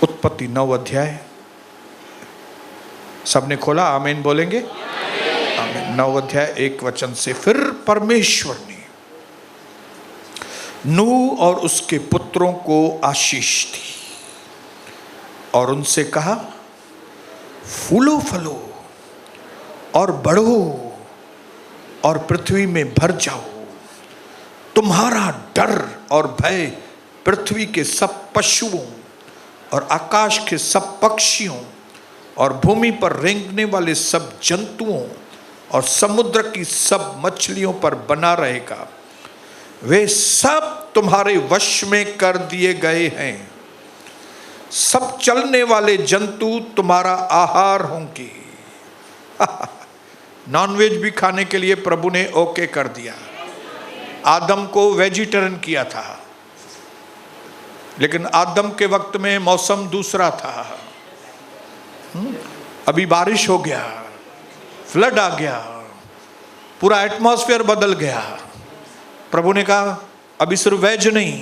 उत्पत्ति 9 अध्याय। सबने खोला? आमीन बोलेंगे? आमीन। 9 अध्याय 1 वचन से, फिर परमेश्वर ने नूह और उसके पुत्रों को आशीष दी और उनसे कहा, फूलो फलो और बढ़ो और पृथ्वी में भर जाओ। तुम्हारा डर और भय पृथ्वी के सब पशुओं और आकाश के सब पक्षियों और भूमि पर रेंगने वाले सब जंतुओं और समुद्र की सब मछलियों पर बना रहेगा। वे सब तुम्हारे वश में कर दिए गए हैं। सब चलने वाले जंतु तुम्हारा आहार होंगे। नॉनवेज भी खाने के लिए प्रभु ने ओके कर दिया। आदम को वेजिटेरियन किया था, लेकिन आदम के वक्त में मौसम दूसरा था। अभी बारिश हो गया, फ्लड आ गया, पूरा एटमॉस्फेयर बदल गया। प्रभु ने कहा अभी सिर्फ वेज नहीं,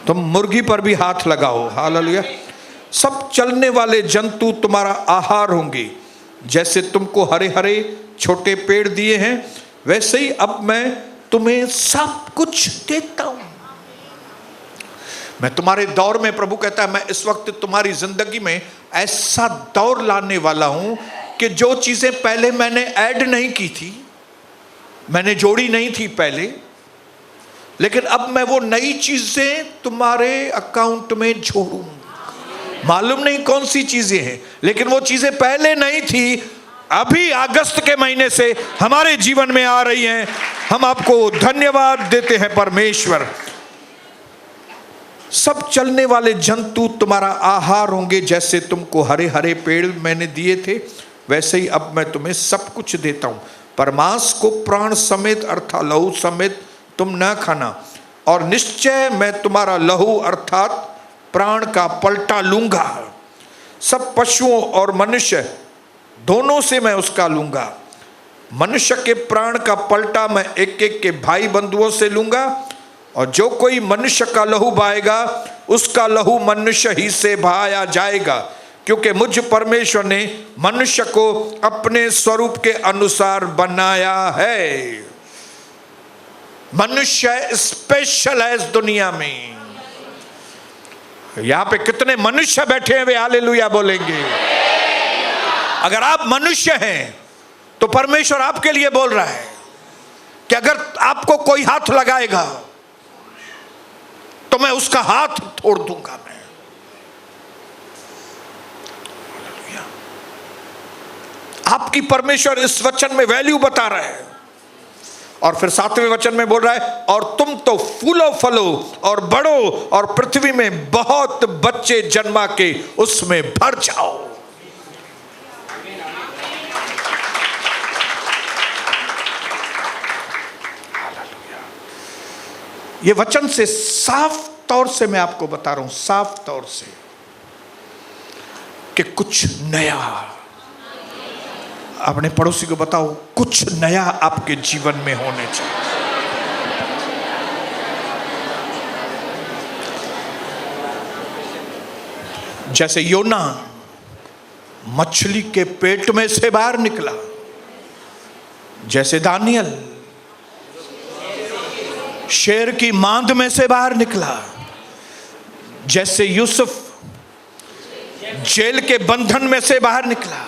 तुम मुर्गी पर भी हाथ लगाओ। हालेलुया। सब चलने वाले जंतु तुम्हारा आहार होंगे। जैसे तुमको हरे हरे छोटे पेड़ दिए हैं, वैसे ही अब मैं तुम्हें सब कुछ देता हूं। मैं तुम्हारे दौर में, प्रभु कहता है, मैं इस वक्त तुम्हारी जिंदगी में ऐसा दौर लाने वाला हूं कि जो चीजें पहले मैंने ऐड नहीं की थी, मैंने जोड़ी नहीं थी पहले, लेकिन अब मैं वो नई चीजें तुम्हारे अकाउंट में जोड़ूंगा। मालूम नहीं कौन सी चीजें हैं, लेकिन वो चीजें पहले नहीं थी, अभी अगस्त के महीने से हमारे जीवन में आ रही हैं। हम आपको धन्यवाद देते हैं परमेश्वर। सब चलने वाले जंतु तुम्हारा आहार होंगे। जैसे तुमको हरे हरे पेड़ मैंने दिए थे, वैसे ही अब मैं तुम्हें सब कुछ देता हूं। पर मांस को प्राण समेत अर्थात लहू समेत तुम न खाना, और निश्चय मैं तुम्हारा लहू अर्थात प्राण का पलटा लूंगा। सब पशुओं और मनुष्य दोनों से मैं उसका लूंगा। मनुष्य के प्राण का पलटा मैं एक एक के भाई बंधुओं से लूंगा, और जो कोई मनुष्य का लहू बहाएगा उसका लहू मनुष्य ही से बहाया जाएगा, क्योंकि मुझ परमेश्वर ने मनुष्य को अपने स्वरूप के अनुसार बनाया है। मनुष्य स्पेशल है इस दुनिया में। यहां पे कितने मनुष्य बैठे हैं, वे हालेलुया बोलेंगे। अगर आप मनुष्य हैं तो परमेश्वर आपके लिए बोल रहा है कि अगर आपको कोई हाथ लगाएगा तो मैं उसका हाथ तोड़ दूंगा। मैं आपकी परमेश्वर इस वचन में वैल्यू बता रहा है। और फिर 7वें वचन में बोल रहा है, और तुम तो फूलो फलो और बढ़ो और पृथ्वी में बहुत बच्चे जन्मा के उसमें भर जाओ। ये वचन से साफ तौर से मैं आपको बता रहा हूं, साफ तौर से, कि कुछ नया। अपने पड़ोसी को बताओ, कुछ नया आपके जीवन में होने चाहिए। जैसे योना मछली के पेट में से बाहर निकला, जैसे दानियल शेर की मांद में से बाहर निकला, जैसे यूसुफ जेल के बंधन में से बाहर निकला,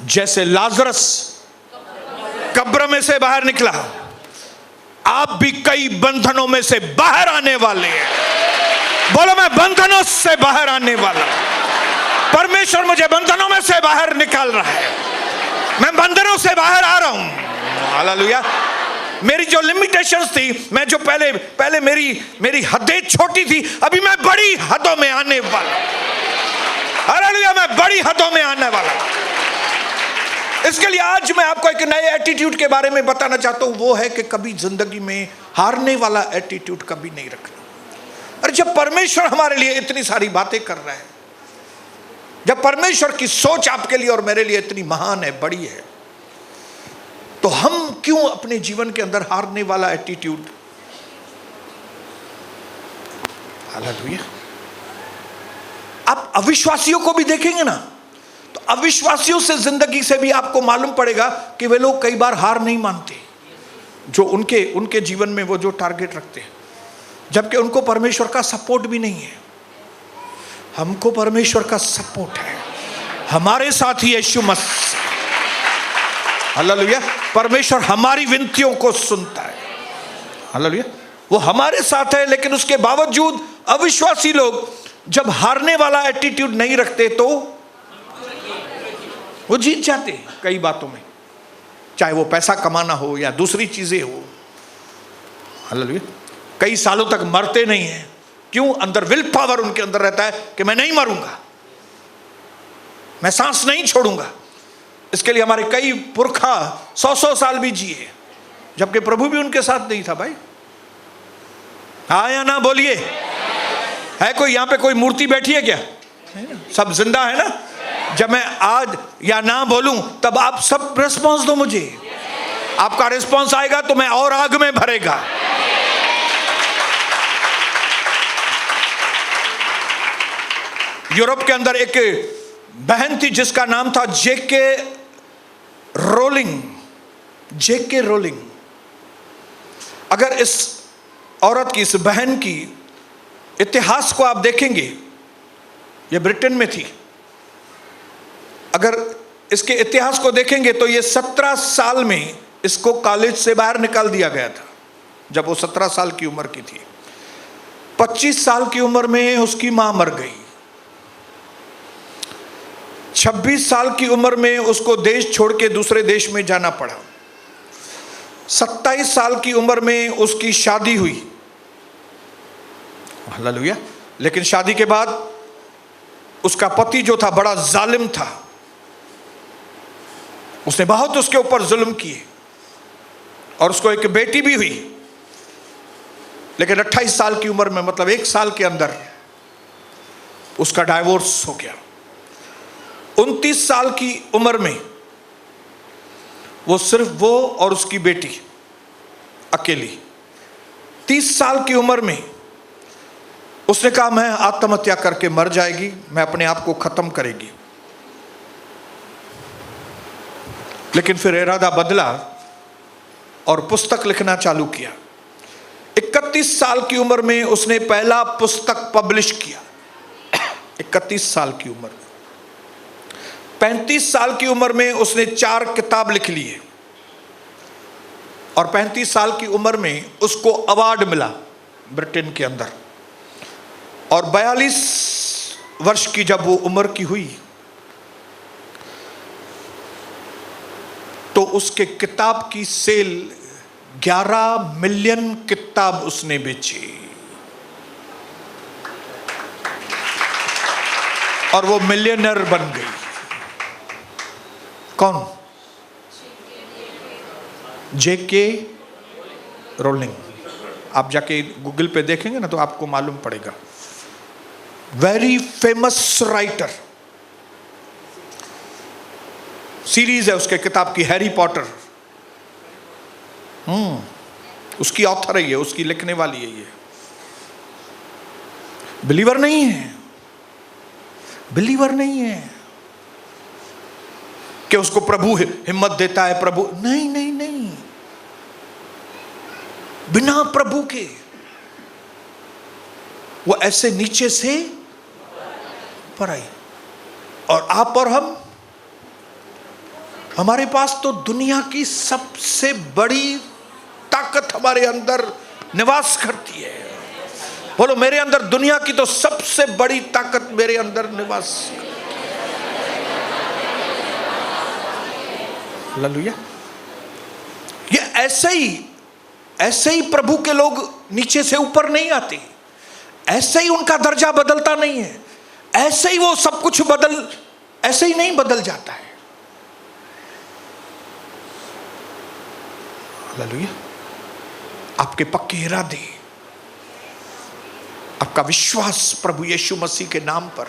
जैसे लाजरस कब्र में से बाहर निकला, आप भी कई बंधनों में से बाहर आने वाले हैं। बोलो, मैं बंधनों से बाहर आने वाला। परमेश्वर मुझे बंधनों में से बाहर निकाल रहा है। मैं बंधनों से बाहर आ रहा हूं। हालेलुया। मेरी जो लिमिटेशंस थी, मैं जो पहले मेरी हदें छोटी थी, अभी मैं बड़ी हदों में आने वाला। हालेलुया, मैं बड़ी हदों में आने वाला। इसके लिए आज मैं आपको एक नए एटीट्यूड के बारे में बताना चाहता हूं। वो है कि कभी जिंदगी में हारने वाला एटीट्यूड कभी नहीं रखना। और जब परमेश्वर हमारे लिए इतनी सारी बातें कर रहा है, जब परमेश्वर की सोच आपके लिए और मेरे लिए इतनी महान है, बड़ी है, तो हम क्यों अपने जीवन के अंदर हारने वाला एटीट्यूड। हालेलुया। आप अविश्वासियों को भी देखेंगे ना, तो अविश्वासियों से जिंदगी से भी आपको मालूम पड़ेगा कि वे लोग कई बार हार नहीं मानते, जो उनके जीवन में वो जो टारगेट रखते हैं, जबकि उनको परमेश्वर का सपोर्ट भी नहीं है। हमको परमेश्वर का सपोर्ट है, हमारे साथ ही यीशु मसीह। हालेलुया। परमेश्वर हमारी विनतियों को सुनता है। हालेलुया। वो हमारे साथ है, लेकिन उसके बावजूद अविश्वासी लोग जब हारने वाला एटीट्यूड नहीं रखते तो वो जीत जाते हैं कई बातों में, चाहे वो पैसा कमाना हो या दूसरी चीजें हो। हालेलुया। कई सालों तक मरते नहीं हैं। क्यों? अंदर विल पावर उनके अंदर रहता है कि मैं नहीं मरूंगा, मैं सांस नहीं छोड़ूंगा। इसके लिए हमारे कई पुरखा 100-100 साल भी जिए, जबकि प्रभु भी उनके साथ नहीं था। भाई हाँ या ना बोलिए? है कोई यहां पे कोई मूर्ति बैठी है क्या? सब जिंदा है ना? जब मैं आज या ना बोलूं तब आप सब रिस्पॉन्स दो मुझे। आपका रिस्पॉन्स आएगा तो मैं और आग में भरेगा। यूरोप के अंदर एक बहन थी जिसका नाम था जेके रोलिंग। जेके रोलिंग। अगर इस औरत की, इस बहन की इतिहास को आप देखेंगे, ये ब्रिटेन में थी। अगर इसके इतिहास को देखेंगे तो ये 17 साल में इसको कॉलेज से बाहर निकाल दिया गया था, जब वो 17 साल की उम्र की थी। 25 साल की उम्र में उसकी मां मर गई। 26 साल की उम्र में उसको देश छोड़ के दूसरे देश में जाना पड़ा। 27 साल की उम्र में उसकी शादी हुई। हालेलुया। लेकिन शादी के बाद उसका पति जो था बड़ा जालिम था, उसने बहुत उसके ऊपर जुल्म किए और उसको एक बेटी भी हुई। लेकिन 28 साल की उम्र में, मतलब 1 साल के अंदर उसका डाइवोर्स हो गया। 29 साल की उम्र में वो सिर्फ वो और उसकी बेटी अकेली। 30 साल की उम्र में उसने कहा मैं आत्महत्या करके मर जाएगी, मैं अपने आप को खत्म करेगी। लेकिन फिर इरादा बदला और पुस्तक लिखना चालू किया। 31 साल की उम्र में उसने पहला पुस्तक पब्लिश किया। 31 साल की उम्र में। 35 साल की उम्र में उसने 4 किताब लिख लिए और 35 साल की उम्र में उसको अवार्ड मिला ब्रिटेन के अंदर। और 42 वर्ष की जब वो उम्र की हुई तो उसके किताब की सेल 11 मिलियन किताब उसने बेची और वो मिलियनर बन गई। कौन? जेके रोलिंग। आप जाके गूगल पे देखेंगे ना तो आपको मालूम पड़ेगा। Very famous writer. सीरीज है उसके किताब की, हैरी पॉटर। उसकी ऑथर है ये, उसकी लिखने वाली है ये। बिलीवर नहीं है, बिलीवर नहीं है कि उसको प्रभु हिम्मत देता है। प्रभु नहीं नहीं नहीं, बिना प्रभु के वो ऐसे नीचे से ऊपर आई। और आप और हम, हमारे पास तो दुनिया की सबसे बड़ी ताकत हमारे अंदर निवास करती है। बोलो मेरे अंदर दुनिया की तो सबसे बड़ी ताकत मेरे अंदर निवास। हालेलुया। ये ऐसे ही प्रभु के लोग नीचे से ऊपर नहीं आते, ऐसे ही उनका दर्जा बदलता नहीं है, ऐसे ही वो सब कुछ ऐसे ही नहीं बदल जाता है। हालेलुया। आपके पक्के इरादे, आपका विश्वास प्रभु यीशु मसीह के नाम पर,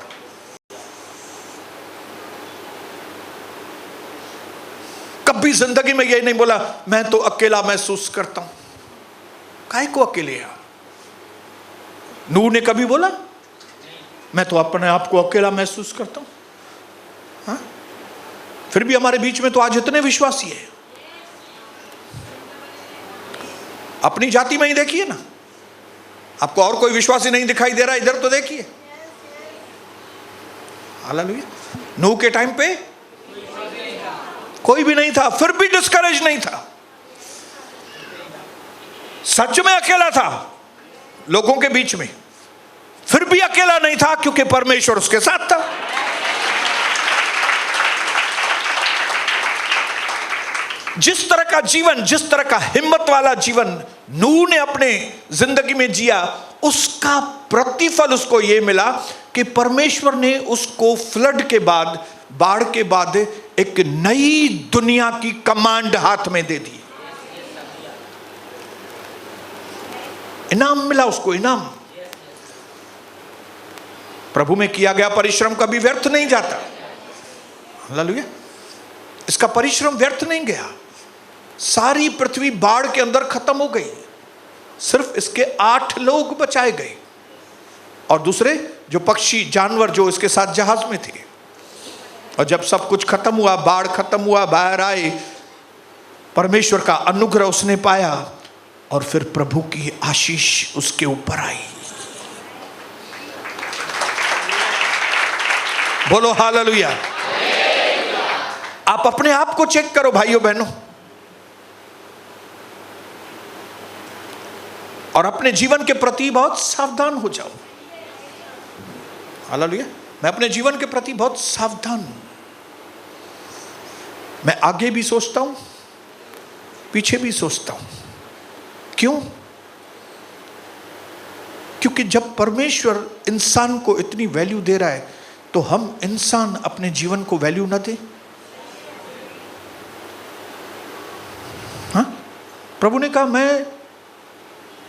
कभी जिंदगी में ये नहीं बोला मैं तो अकेला महसूस करता हूं। काहे को अकेले? नूह ने कभी बोला? मैं तो अपने आप को अकेला महसूस करता हूं। हाँ? फिर भी हमारे बीच में तो आज इतने विश्वासी है। अपनी जाति में ही देखिए ना, आपको और कोई विश्वासी नहीं दिखाई दे रहा, इधर तो देखिए। हालेलुया। नूह के टाइम पे कोई भी नहीं था, फिर भी डिस्करेज नहीं था, सच में अकेला था लोगों के बीच में, फिर भी अकेला नहीं था क्योंकि परमेश्वर उसके साथ था। जिस तरह का जीवन, जिस तरह का हिम्मत वाला जीवन नूह ने अपने जिंदगी में जिया, उसका प्रतिफल उसको यह मिला कि परमेश्वर ने उसको फ्लड के बाद, बाढ़ के बाद एक नई दुनिया की कमांड हाथ में दे दी। इनाम मिला उसको, इनाम। प्रभु में किया गया परिश्रम कभी व्यर्थ नहीं जाता। हालेलुया। इसका परिश्रम व्यर्थ नहीं गया। सारी पृथ्वी बाढ़ के अंदर खत्म हो गई, सिर्फ इसके 8 लोग बचाए गए, और दूसरे जो पक्षी जानवर जो इसके साथ जहाज में थे। और जब सब कुछ खत्म हुआ, बाढ़ खत्म हुआ, बाहर आए, परमेश्वर का अनुग्रह उसने पाया, और फिर प्रभु की आशीष उसके ऊपर आई। बोलो हालेलुया। आप अपने आप को चेक करो भाइयों बहनों, और अपने जीवन के प्रति बहुत सावधान हो जाओ। हालेलुया। मैं अपने जीवन के प्रति बहुत सावधान हूं। मैं आगे भी सोचता हूं, पीछे भी सोचता हूं। क्यों? क्योंकि जब परमेश्वर इंसान को इतनी वैल्यू दे रहा है, तो हम इंसान अपने जीवन को वैल्यू ना दें? हाँ? प्रभु ने कहा, मैं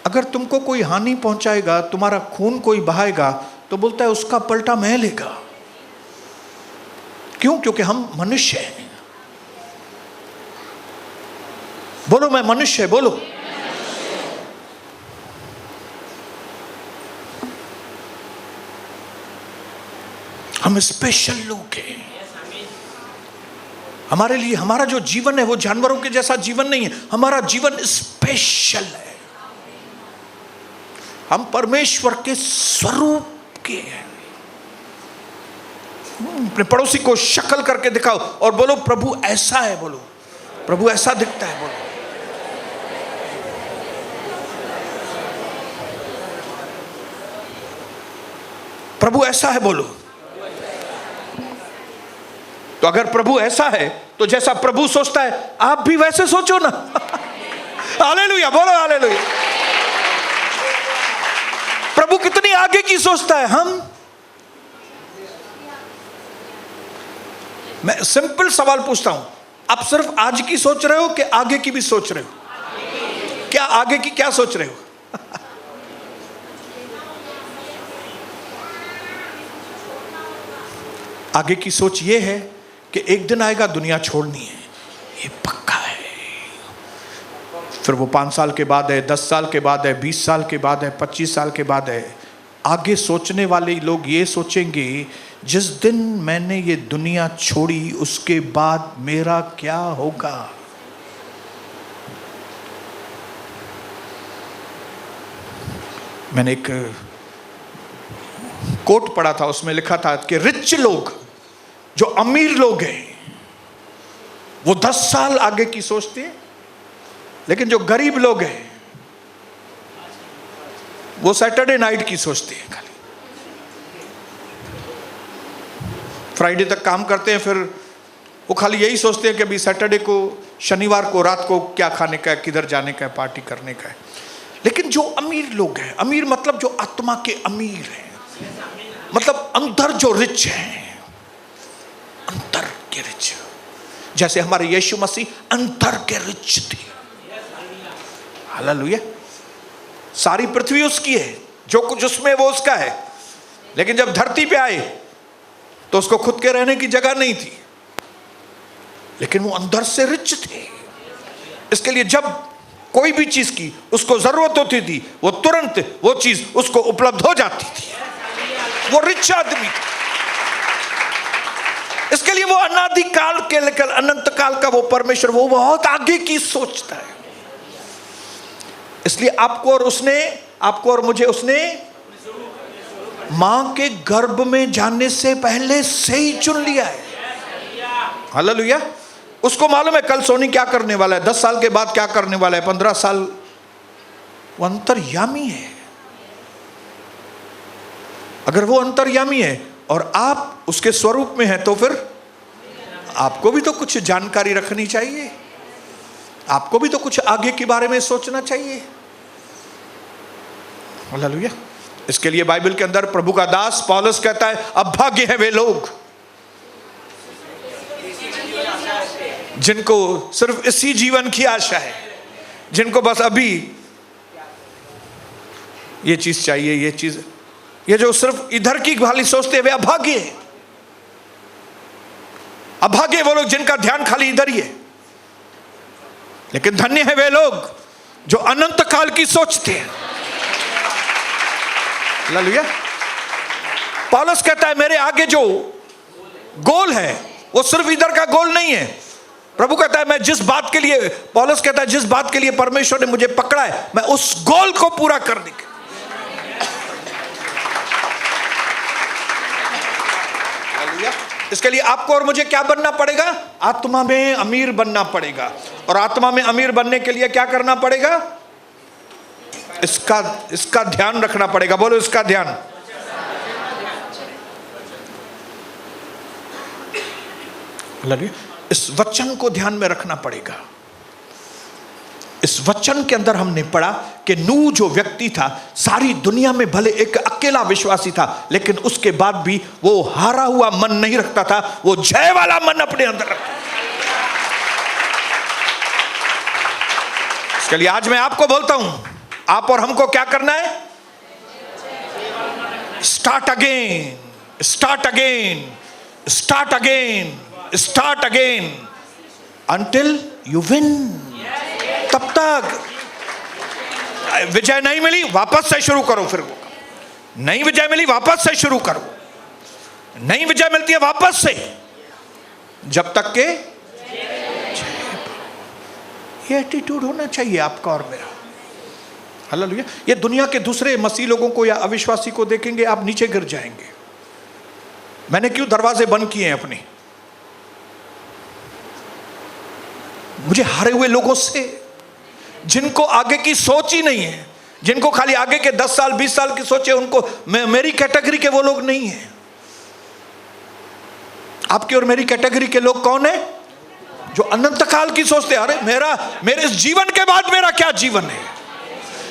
अगर तुमको कोई हानि पहुंचाएगा, तुम्हारा खून कोई बहाएगा, तो बोलता है उसका पलटा मैं लेगा। क्यों? क्योंकि हम मनुष्य हैं। बोलो मैं मनुष्य, बोलो। हम स्पेशल लोग हैं। हमारे लिए हमारा जो जीवन है वो जानवरों के जैसा जीवन नहीं है, हमारा जीवन स्पेशल है। हम परमेश्वर के स्वरूप के हैं। अपने पड़ोसी को शक्ल करके दिखाओ और बोलो प्रभु ऐसा है, बोलो प्रभु ऐसा दिखता है, बोलो। प्रभु ऐसा है, बोलो। तो अगर प्रभु ऐसा है, तो जैसा प्रभु सोचता है आप भी वैसे सोचो ना। हालेलुया, बोलो हालेलुया। प्रभु कितनी आगे की सोचता है। मैं सिंपल सवाल पूछता हूं, आप सिर्फ आज की सोच रहे हो कि आगे की भी सोच रहे हो? क्या आगे की क्या सोच रहे हो? आगे की सोच ये है कि एक दिन आएगा दुनिया छोड़नी है, ये पक्का है। फिर वो 5 साल के बाद है, 10 साल के बाद है, 20 साल के बाद है, 25 साल के बाद है। आगे सोचने वाले लोग ये सोचेंगे जिस दिन मैंने ये दुनिया छोड़ी उसके बाद मेरा क्या होगा। मैंने एक कोट पढ़ा था, उसमें लिखा था कि रिच लोग, जो अमीर लोग हैं, वो 10 साल आगे की सोचते हैं, लेकिन जो गरीब लोग हैं वो सैटरडे नाइट की सोचते हैं। खाली फ्राइडे तक काम करते हैं, फिर वो खाली यही सोचते हैं कि अभी सैटरडे को, शनिवार को रात को क्या खाने का है, किधर जाने का है, पार्टी करने का है। लेकिन जो अमीर लोग हैं, अमीर मतलब जो आत्मा के अमीर हैं, मतलब अंदर जो रिच हैं, अंतर के रिच, जैसे हमारे यीशु मसीह अंतर के रिच थे। हालेलुया। सारी पृथ्वी उसकी है, जो कुछ उसमें वो उसका है, लेकिन जब धरती पे आए तो उसको खुद के रहने की जगह नहीं थी, लेकिन वो अंदर से रिच थे। इसके लिए जब कोई भी चीज की उसको जरूरत होती थी, वो तुरंत वो चीज उसको उपलब्ध हो जाती थी। वो रिच आदमी था। इसके लिए वो अनादि काल के लेकर अनंत काल का वो परमेश्वर, वो बहुत आगे की सोचता है। इसलिए आपको और मुझे उसने मां के गर्भ में जाने से पहले से ही चुन लिया है। हालेलुया। उसको मालूम है कल सोनी क्या करने वाला है, 10 साल के बाद क्या करने वाला है, 15 साल। वो अंतर्यामी है। अगर वो अंतर्यामी है और आप उसके स्वरूप में हैं, तो फिर आपको भी तो कुछ जानकारी रखनी चाहिए, आपको भी तो कुछ आगे के बारे में सोचना चाहिए। हालेलुया। इसके लिए बाइबल के अंदर प्रभु का दास पौलुस कहता है, अभाग्य है वे लोग जिनको सिर्फ इसी जीवन की आशा है, जिनको बस अभी ये चीज चाहिए, ये चीज, ये जो सिर्फ इधर की खाली सोचते हैं, वे अभाग्य है। अभाग्य वो लोग जिनका ध्यान खाली इधर ही है। लेकिन धन्य है वे लोग जो अनंत काल की सोचते हैं। हालेलुया। पौलुस कहता है मेरे आगे जो गोल है वो सिर्फ इधर का गोल नहीं है। प्रभु कहता है मैं जिस बात के लिए, पौलुस कहता है जिस बात के लिए परमेश्वर ने मुझे पकड़ा है, मैं उस गोल को पूरा करने के। हालेलुया। इसके लिए आपको और मुझे क्या बनना पड़ेगा? आत्मा में अमीर बनना पड़ेगा। और आत्मा में अमीर बनने के लिए क्या करना पड़ेगा? इसका ध्यान रखना पड़ेगा। बोलो इसका ध्यान। इस वचन को ध्यान में रखना पड़ेगा। इस वचन के अंदर हमने पढ़ा कि नूह जो व्यक्ति था, सारी दुनिया में भले एक अकेला विश्वासी था, लेकिन उसके बाद भी वो हारा हुआ मन नहीं रखता था, वो जय वाला मन अपने अंदर रखता। इसके लिए आज मैं आपको बोलता हूं, आप और हमको क्या करना है? Start again, start again, start again, start again until you win. तब तक विजय नहीं मिली, वापस से शुरू करो। फिर नहीं विजय मिली, वापस से शुरू करो। नहीं विजय मिलती है, वापस से, जब तक के ये एटीट्यूड होना चाहिए आपका और मेरा। हालेलुया। ये दुनिया के दूसरे मसीह लोगों को या अविश्वासी को देखेंगे, आप नीचे गिर जाएंगे। मैंने क्यों दरवाजे बंद किए हैं अपने? मुझे हारे हुए लोगों से, जिनको आगे की सोच ही नहीं है, जिनको खाली आगे के 10 साल 20 साल की सोच है, उनको मेरी कैटेगरी के वो लोग नहीं है। आपकी और मेरी कैटेगरी के लोग कौन है? जो अनंत काल की सोचते हैं। अरे मेरे इस जीवन के बाद मेरा क्या जीवन है?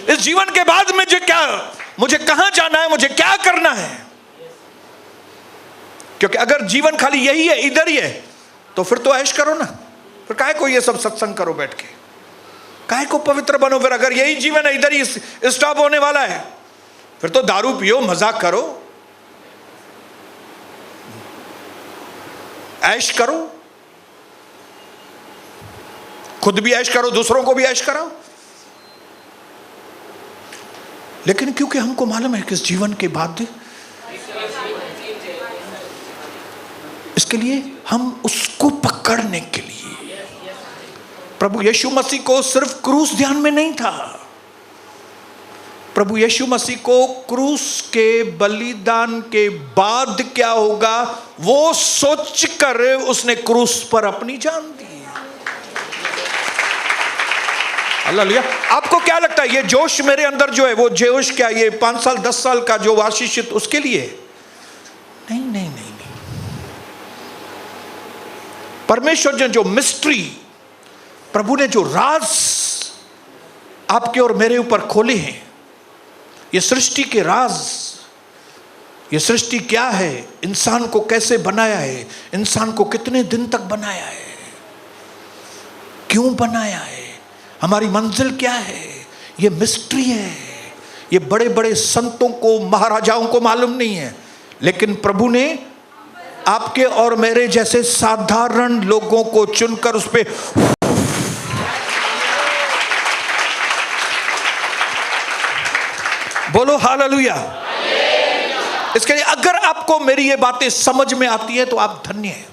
इस जीवन के बाद मुझे कहां जाना है, मुझे क्या करना है? क्योंकि अगर जीवन खाली यही है, इधर ही है, तो फिर तो ऐश करो ना। फिर काहे को ये सब सत्संग करो बैठ के? काहे को पवित्र बनो? फिर अगर यही जीवन है, इधर ही स्टॉप होने वाला है, फिर तो दारू पियो, मजाक करो, ऐश करो, खुद भी ऐश करो, दूसरों को भी ऐश कराओ। लेकिन क्योंकि हमको मालूम है कि इस जीवन के बाद, इसके लिए हम उसको पकड़ने के लिए, प्रभु यीशु मसीह को सिर्फ क्रूस ध्यान में नहीं था। प्रभु यीशु मसीह को क्रूस के बलिदान के बाद क्या होगा, वो सोचकर उसने क्रूस पर अपनी जान दी। हालेलुया। आपको क्या लगता है, ये जोश मेरे अंदर जो है, वो जोश क्या ये 5 साल 10 साल का जो आशीषित उसके लिए? नहीं नहीं नहीं नहीं। परमेश्वर ने जो मिस्ट्री, प्रभु ने जो राज आपके और मेरे ऊपर खोले हैं, ये सृष्टि के राज, ये सृष्टि क्या है, इंसान को कैसे बनाया है, इंसान को कितने दिन तक बनाया है, क्यों बनाया है, हमारी मंजिल क्या है, ये मिस्ट्री है। ये बड़े बड़े संतों को, महाराजाओं को मालूम नहीं है, लेकिन प्रभु ने आपके और मेरे जैसे साधारण लोगों को चुनकर उस पे बोलो हालेलुया। इसके लिए अगर आपको मेरी ये बातें समझ में आती है तो आप धन्य हैं।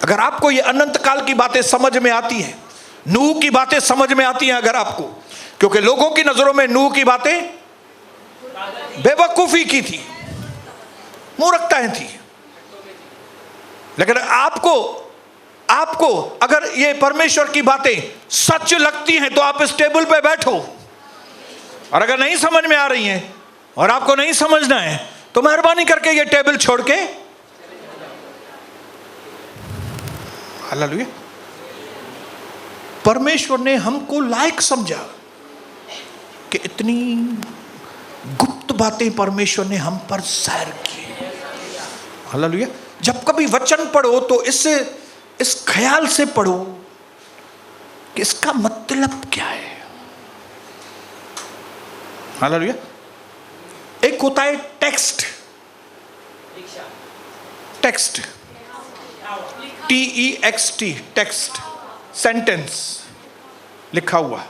अगर आपको ये अनंत काल की बातें समझ में आती हैं, नूह की बातें समझ में आती हैं अगर आपको, क्योंकि लोगों की नजरों में नूह की बातें बेवकूफी की थी, मूर्खताएं थी, लेकिन आपको अगर ये परमेश्वर की बातें सच लगती हैं तो आप इस टेबल पे बैठो। और अगर नहीं समझ में आ रही हैं और आपको नहीं समझना है तो मेहरबानी करके ये टेबल छोड़ के हालेलुया। परमेश्वर ने हमको लायक समझा कि इतनी गुप्त बातें परमेश्वर ने हम पर जाहिर की। हालेलुया। जब कभी वचन पढ़ो तो इस ख्याल से पढ़ो कि इसका मतलब क्या है। हालेलुया। एक होता है टेक्स्ट, TEXT, टेक्स्ट, सेंटेंस, लिखा हुआ,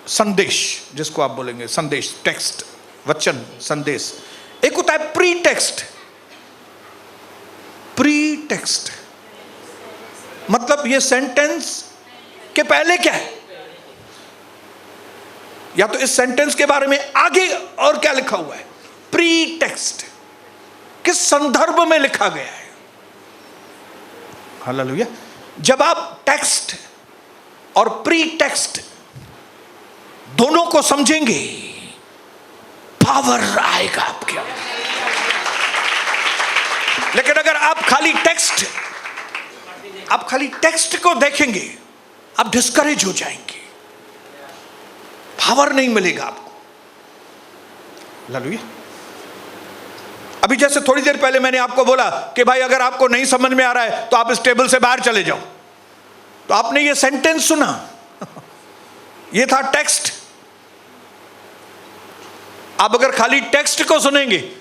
संदेश जिसको आप बोलेंगे, संदेश, टेक्स्ट, वचन, संदेश। एक होता है प्री टेक्स्ट। मतलब ये सेंटेंस के पहले क्या है, या तो इस सेंटेंस के बारे में आगे और क्या लिखा हुआ है। प्री टेक्स्ट, किस संदर्भ में लिखा गया है। हालेलुया। जब आप टेक्स्ट और प्री टेक्स्ट दोनों को समझेंगे, पावर आएगा आपके अंदर। लेकिन अगर आप खाली टेक्स्ट को देखेंगे, आप डिस्करेज हो जाएंगे, पावर नहीं मिलेगा आपको। हालेलुया। अभी जैसे थोड़ी देर पहले मैंने आपको बोला कि भाई अगर आपको नहीं समझ में आ रहा है तो आप इस टेबल से बाहर चले जाओ, तो आपने ये सेंटेंस सुना, ये था टेक्स्ट। आप अगर खाली टेक्स्ट को सुनेंगे,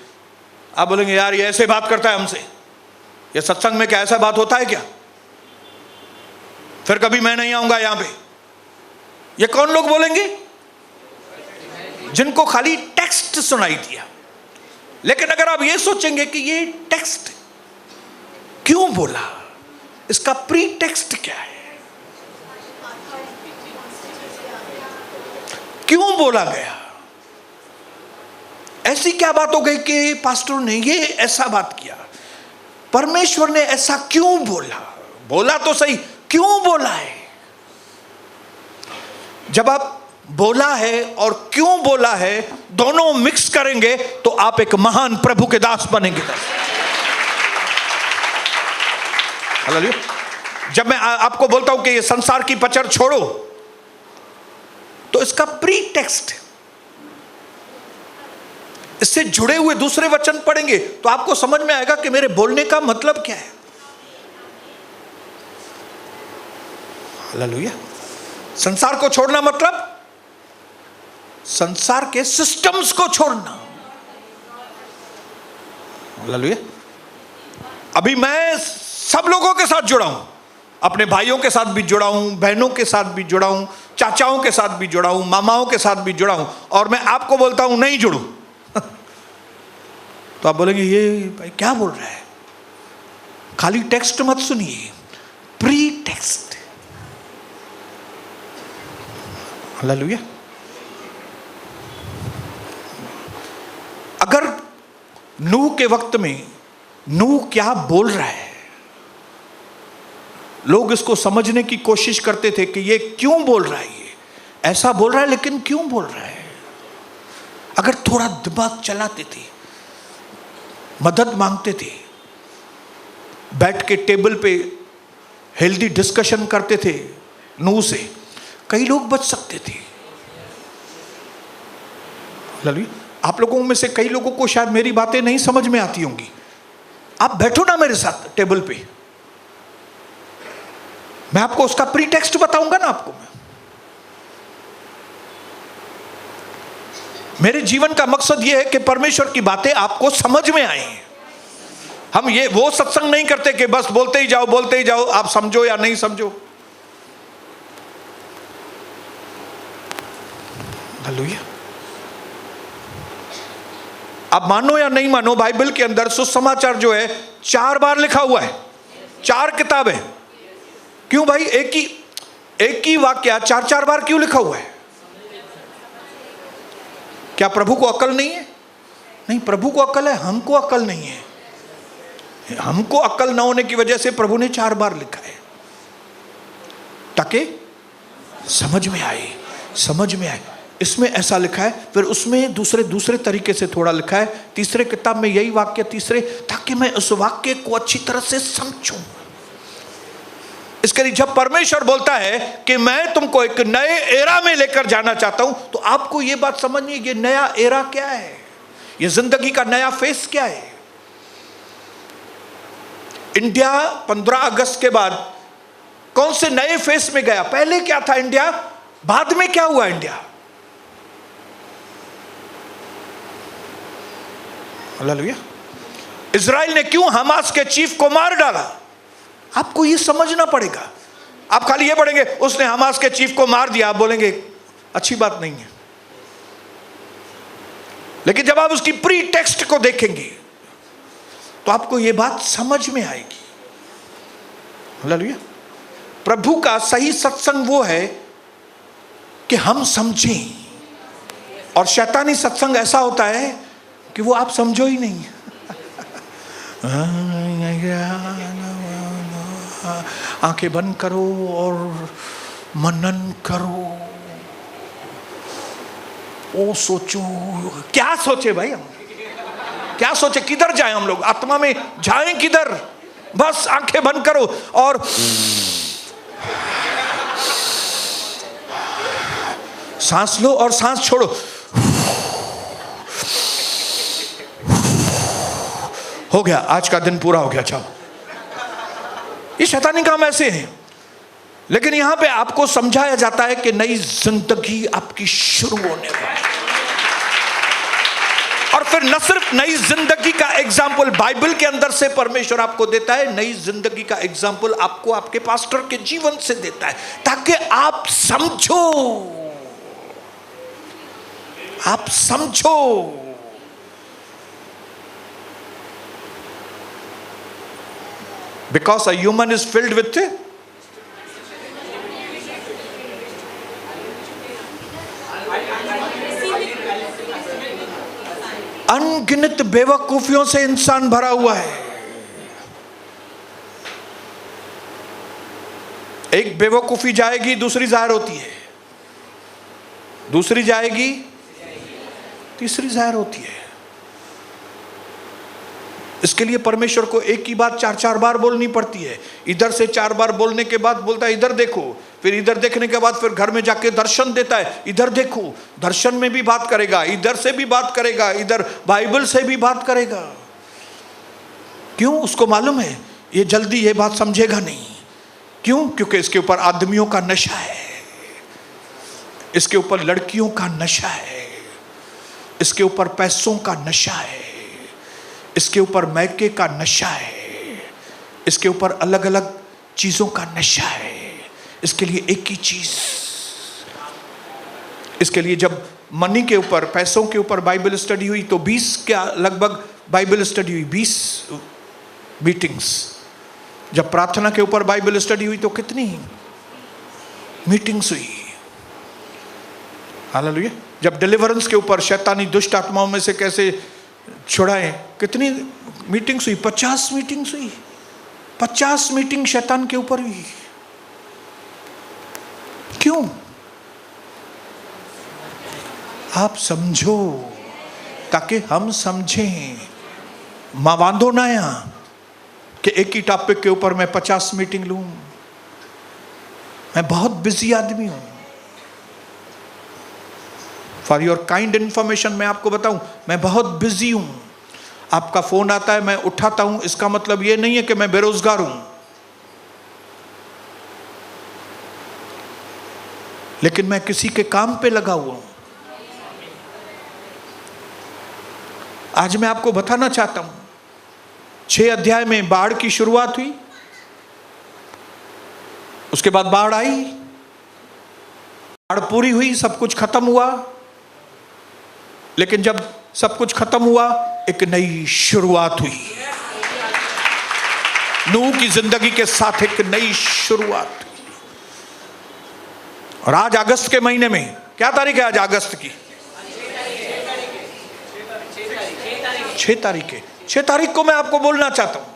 आप बोलेंगे यार ये ऐसे बात करता है हमसे, ये सत्संग में क्या ऐसा बात होता है क्या, फिर कभी मैं नहीं आऊंगा यहां पे। ये कौन लोग बोलेंगे? जिनको खाली टेक्स्ट सुनाई दिया। लेकिन अगर आप ये सोचेंगे कि ये टेक्स्ट क्यों बोला, इसका प्री टेक्स्ट क्या है, क्यों बोला गया, ऐसी क्या बात हो गई कि पास्टर ने ये ऐसा बात किया, परमेश्वर ने ऐसा क्यों बोला तो सही, क्यों बोला है। जब आप बोला है और क्यों बोला है दोनों मिक्स करेंगे तो आप एक महान प्रभु के दास बनेंगे। हालेलुया। जब मैं आपको बोलता हूं कि ये संसार की पचर छोड़ो, तो इसका प्री टेक्स्ट, इससे जुड़े हुए दूसरे वचन पढ़ेंगे तो आपको समझ में आएगा कि मेरे बोलने का मतलब क्या है। हालेलुया। संसार को छोड़ना मतलब संसार के सिस्टम्स को छोड़ना। हालेलुया। अभी मैं सब लोगों के साथ जुड़ा हूं, अपने भाइयों के साथ भी जुड़ा हूं, बहनों के साथ भी जुड़ा हूं, चाचाओं के साथ भी जुड़ा हूं, मामाओं के साथ भी जुड़ा हूं, और मैं आपको बोलता हूं नहीं जुड़ू तो आप बोलेंगे ये भाई क्या बोल रहा है। खाली टेक्स्ट मत सुनिए, प्री टेक्स्ट। हालेलुया। अगर नूह के वक्त में नूह क्या बोल रहा है, लोग इसको समझने की कोशिश करते थे कि ये क्यों बोल रहा है, ये ऐसा बोल रहा है लेकिन क्यों बोल रहा है। अगर थोड़ा दिमाग चलाते थे, मदद मांगते थे, बैठ के टेबल पे हेल्दी डिस्कशन करते थे नूह से, कई लोग बच सकते थे। आप लोगों में से कई लोगों को शायद मेरी बातें नहीं समझ में आती होंगी, आप बैठो ना मेरे साथ टेबल पे, मैं आपको उसका प्री टेक्स्ट बताऊंगा ना आपको। मेरे जीवन का मकसद यह है कि परमेश्वर की बातें आपको समझ में आए। हम ये वो सत्संग नहीं करते कि बस बोलते ही जाओ, आप समझो या नहीं समझो। हालेलुया। आप मानो या नहीं मानो, बाइबल के अंदर सुसमाचार जो है 4 बार लिखा हुआ है, 4 किताबें। क्यों भाई? एक ही वाक्य 4 बार क्यों लिखा हुआ है? क्या प्रभु को अकल नहीं है? नहीं, प्रभु को अकल है, हमको अकल नहीं है। हमको अकल न होने की वजह से प्रभु ने 4 बार लिखा है, ताकि समझ में आए। इसमें ऐसा लिखा है, फिर उसमें दूसरे तरीके से थोड़ा लिखा है, तीसरे किताब में यही वाक्य तीसरे, ताकि मैं उस वाक्य को अच्छी तरह से समझूं। इसके लिए जब परमेश्वर बोलता है कि मैं तुमको एक नए एरा में लेकर जाना चाहता हूं, तो आपको यह बात समझनी है, ये नया एरा क्या है, ये जिंदगी का नया फेस क्या है। इंडिया 15 अगस्त के बाद कौन से नए फेस में गया? पहले क्या था इंडिया, बाद में क्या हुआ इंडिया? हालेलुया। इजराइल ने क्यों हमास के चीफ को मार डाला? आपको यह समझना पड़ेगा। आप खाली ये पढ़ेंगे उसने हमास के चीफ को मार दिया, आप बोलेंगे अच्छी बात नहीं है, लेकिन जब आप उसकी प्री टेक्स्ट को देखेंगे तो आपको यह बात समझ में आएगी। हालेलुया। प्रभु का सही सत्संग वो है कि हम समझें, और शैतानी सत्संग ऐसा होता है कि वो आप समझो ही नहीं। आंखें बंद करो और मनन करो। ओ सोचो, क्या सोचे भाई हम? क्या सोचे? किधर जाएं हम लोग? आत्मा में जाएं किधर? बस आंखें बंद करो और सांस लो और सांस छोड़ो। हो गया, आज का दिन पूरा हो गया, जाओ। ये शैतानी काम ऐसे हैं। लेकिन यहां पे आपको समझाया जाता है कि नई जिंदगी आपकी शुरू होने वाली है। और फिर न सिर्फ नई जिंदगी का एग्जाम्पल बाइबल के अंदर से परमेश्वर आपको देता है, नई जिंदगी का एग्जाम्पल आपको आपके पास्टर के जीवन से देता है, ताकि आप समझो। Because a human is filled with अनगिनत बेवकूफियों से इंसान भरा हुआ है। एक बेवकूफी जाएगी, दूसरी जाहिर होती है, दूसरी जाएगी, तीसरी जाहिर होती है। इसके लिए परमेश्वर को एक ही बात 4 बार बोलनी पड़ती है। इधर से 4 बार बोलने के बाद बोलता है इधर देखो, फिर इधर देखने के बाद फिर घर में जाके दर्शन देता है, इधर देखो। दर्शन में भी बात करेगा, इधर से भी बात करेगा, इधर बाइबल से भी बात करेगा। क्यों? उसको मालूम है ये जल्दी ये बात समझेगा नहीं। क्यों? क्योंकि इसके ऊपर आदमियों का नशा है, इसके ऊपर लड़कियों का नशा है, इसके ऊपर पैसों का नशा है, इसके ऊपर मैके का नशा है, इसके ऊपर अलग अलग चीजों का नशा है। इसके लिए एक ही चीज, इसके लिए जब मनी के ऊपर, पैसों के ऊपर बाइबल स्टडी हुई तो 20 के लगभग बाइबल स्टडी हुई, 20 मीटिंग्स। जब प्रार्थना के ऊपर बाइबल स्टडी हुई तो कितनी मीटिंग्स हुई। हालेलुया। जब डिलीवरेंस के ऊपर शैतानी दुष्ट आत्माओं में से कैसे छुड़ाएं, कितनी मीटिंग्स हुई? 50 मीटिंग्स हुई। 50 मीटिंग शैतान के ऊपर हुई। क्यों? आप समझो, ताकि हम समझें। मां वांधो ना आया कि एक ही टॉपिक के ऊपर मैं 50 मीटिंग लूं। मैं बहुत बिजी आदमी हूं। फॉर योर काइंड इंफॉर्मेशन मैं आपको बताऊं, मैं बहुत बिजी हूं। आपका फोन आता है, मैं उठाता हूं, इसका मतलब यह नहीं है कि मैं बेरोजगार हूं। लेकिन मैं किसी के काम पे लगा हुआ हूं। आज मैं आपको बताना चाहता हूं, 6 अध्याय में बाढ़ की शुरुआत हुई, उसके बाद बाढ़ आई, बाढ़ पूरी हुई, सब कुछ खत्म हुआ। लेकिन जब सब कुछ खत्म हुआ, एक नई शुरुआत हुई। नूह की जिंदगी के साथ एक नई शुरुआत हुई। और आज अगस्त के महीने में, क्या तारीख है आज अगस्त की? 6 तारीख है। 6 तारीख को मैं आपको बोलना चाहता हूं,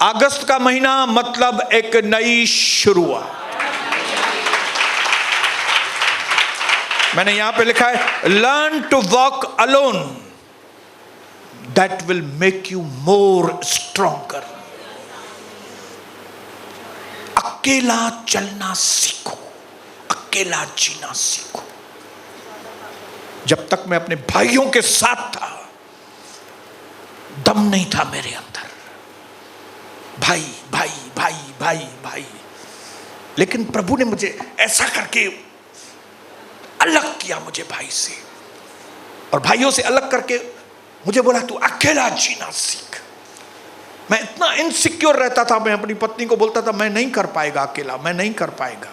अगस्त का महीना मतलब एक नई शुरुआत। मैंने यहां पे लिखा है, learn to walk alone that will make you more stronger. अकेला चलना सीखो, अकेला जीना सीखो। जब तक मैं अपने भाइयों के साथ था, दम नहीं था मेरे अंदर, भाई भाई भाई भाई भाई। लेकिन प्रभु ने मुझे ऐसा करके अलग किया, मुझे भाई से और भाइयों से अलग करके मुझे बोला, तू अकेला जीना सीख। मैं इतना इनसिक्योर रहता था, मैं अपनी पत्नी को बोलता था, मैं नहीं कर पाएगा अकेला, मैं नहीं कर पाएगा।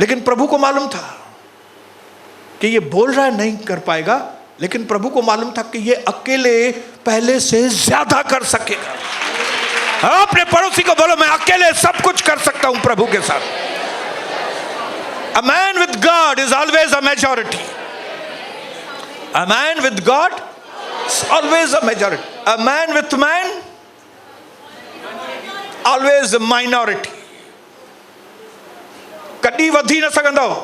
लेकिन प्रभु को मालूम था कि ये बोल रहा है नहीं कर पाएगा, लेकिन प्रभु को मालूम था कि ये अकेले पहले से ज्यादा कर सकेगा। अपने पड़ोसी को बोलो, मैं अकेले सब कुछ कर सकता हूं प्रभु के साथ। A man with God is always a majority. A man with God is always a majority. A man with man, always a minority. कभी वधी न सकंदा हो।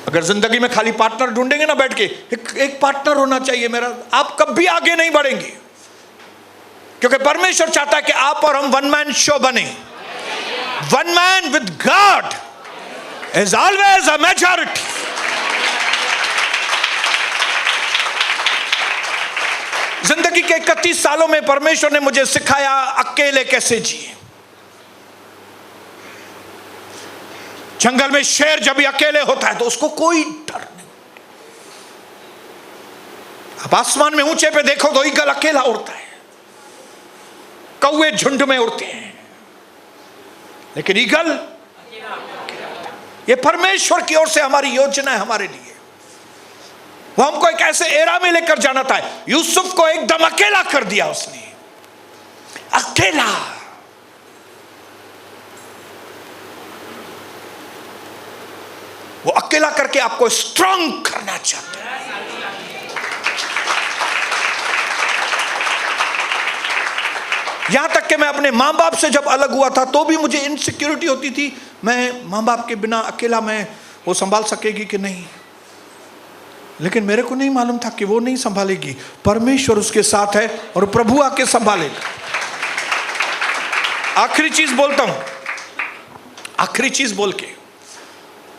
अगर जिंदगी में खाली पार्टनर ढूंढेंगे ना बैठ के, एक पार्टनर होना चाहिए मेरा, आप कभी आगे नहीं बढ़ेंगे। क्योंकि परमेश्वर चाहता है कि आप और हम वन मैन शो बने। One man with God is always a majority. जिंदगी के 31 सालों में परमेश्वर ने मुझे सिखाया अकेले कैसे जिए। जंगल में शेर जब भी अकेले होता है तो उसको कोई डर नहीं। आप आसमान में ऊंचे पे देखो तो ईगल अकेला उड़ता है, कौवे झुंड में उड़ते हैं, लेकिन ईगल ये परमेश्वर की ओर से हमारी योजना है हमारे लिए। वो हमको एक ऐसे एरा में लेकर जाना था। यूसुफ को एकदम अकेला कर दिया उसने, अकेला। वो अकेला करके आपको स्ट्रांग करना चाहता है। यहां तक कि मैं अपने मां बाप से जब अलग हुआ था तो भी मुझे इनसिक्योरिटी होती थी, मैं मां बाप के बिना अकेला मैं वो संभाल सकेगी कि नहीं। लेकिन मेरे को नहीं मालूम था कि वो नहीं संभालेगी, परमेश्वर उसके साथ है और प्रभु आके संभालेगा। आखिरी चीज बोलता हूं, आखिरी चीज बोल के,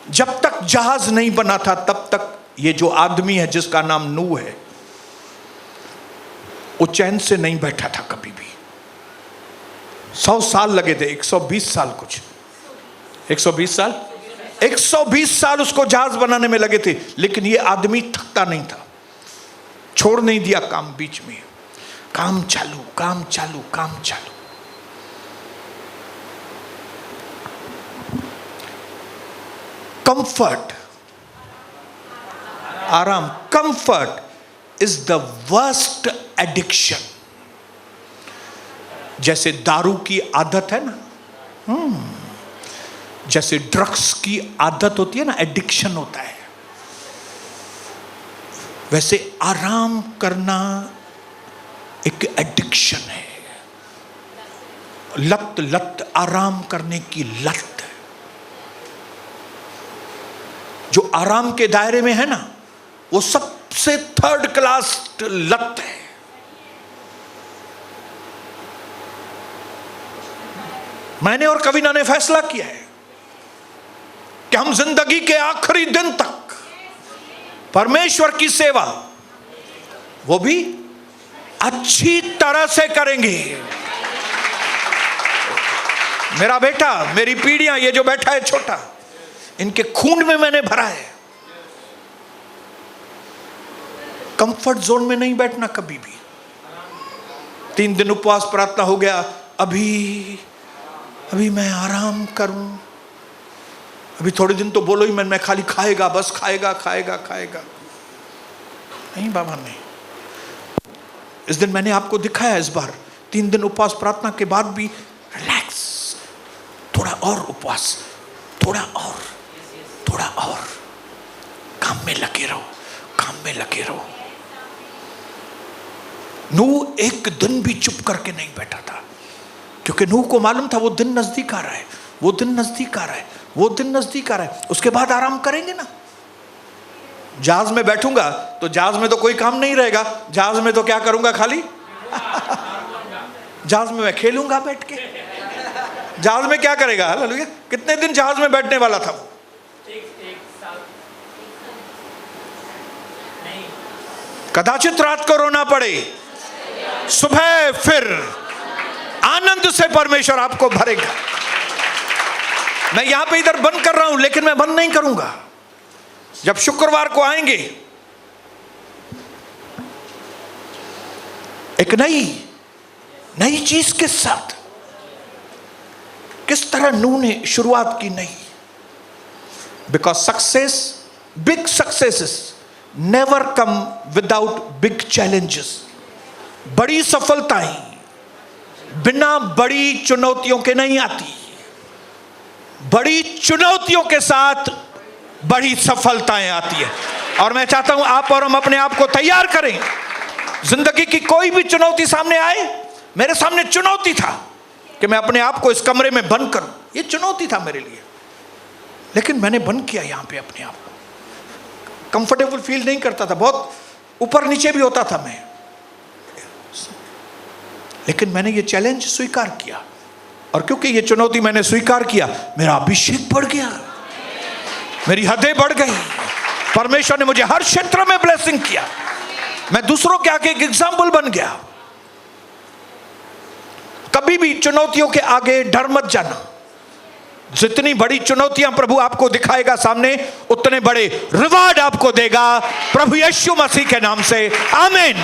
जब तक जहाज नहीं बना था तब तक ये जो आदमी है जिसका नाम नूह है, वो चैन से नहीं बैठा था कभी भी। 100 साल लगे थे, 120 साल कुछ, 120 साल, 120 साल उसको जहाज बनाने में लगे थे। लेकिन ये आदमी थकता नहीं था, छोड़ नहीं दिया काम बीच में, काम चालू काम चालू काम चालू। कंफर्ट, आराम, comfort is the worst addiction. जैसे दारू की आदत है ना, जैसे ड्रग्स की आदत होती है ना, एडिक्शन होता है, वैसे आराम करना एक एडिक्शन है। लत, लत, आराम करने की लत। जो आराम के दायरे में है ना, वो सबसे थर्ड क्लास लत है। मैंने और कविना ने फैसला किया है कि हम जिंदगी के आखिरी दिन तक परमेश्वर की सेवा वो भी अच्छी तरह से करेंगे। मेरा बेटा, मेरी पीढ़ियां, ये जो बैठा है छोटा, इनके खून में मैंने भरा है। कंफर्ट जोन में नहीं बैठना कभी भी। 3 दिन उपवास प्रार्थना हो गया, अभी मैं आराम करूं, अभी थोड़े दिन तो बोलो ही मैं खाली खाएगा, बस खाएगा खाएगा खाएगा। नहीं बाबा नहीं। इस दिन मैंने आपको दिखाया, इस बार 3 दिन उपवास प्रार्थना के बाद भी रिलैक्स, थोड़ा और उपवास, थोड़ा और, थोड़ा और, काम में लगे रहो, काम में लगे रहो। नूह एक दिन भी चुप करके नहीं बैठा था, क्योंकि नूह को मालूम था वो दिन नजदीक आ रहा है, वो दिन नजदीक आ रहा है, वो दिन नजदीक आ रहा है। उसके बाद आराम करेंगे ना। जहाज में बैठूंगा तो जहाज में तो कोई काम नहीं रहेगा, जहाज में तो क्या करूंगा, खाली जहाज में मैं खेलूंगा बैठ के। जहाज में क्या करेगा? हालेलुया। कितने दिन जहाज में बैठने वाला था वो? कदाचित रात को रोना पड़े, सुबह फिर आनंद से परमेश्वर आपको भरेगा। मैं यहां पे इधर बंद कर रहा हूं, लेकिन मैं बंद नहीं करूंगा। जब शुक्रवार को आएंगे एक नई चीज के साथ, किस तरह नूह ने शुरुआत की नई। Because success, big successes never come without big challenges. बड़ी सफलताएं बिना बड़ी चुनौतियों के नहीं आती। बड़ी चुनौतियों के साथ बड़ी सफलताएं आती है। और मैं चाहता हूं आप और हम अपने आप को तैयार करें। जिंदगी की कोई भी चुनौती सामने आए, मेरे सामने चुनौती था कि मैं अपने आप को इस कमरे में बंद करूं, ये चुनौती था मेरे लिए, लेकिन मैंने बंद किया यहां पे अपने आप को। कंफर्टेबल फील नहीं करता था, बहुत ऊपर नीचे भी होता था मैं, लेकिन मैंने ये चैलेंज स्वीकार किया। और क्योंकि ये चुनौती मैंने स्वीकार किया, मेरा अभिषेक बढ़ गया, मेरी हदें बढ़ गई। परमेश्वर ने मुझे हर क्षेत्र में ब्लेसिंग किया। मैं दूसरों के आगे एक एग्जाम्पल बन गया। कभी भी चुनौतियों के आगे डर मत जाना। जितनी बड़ी चुनौतियां प्रभु आपको दिखाएगा सामने, उतने बड़े रिवार्ड आपको देगा, प्रभु यीशु मसीह के नाम से, आमीन।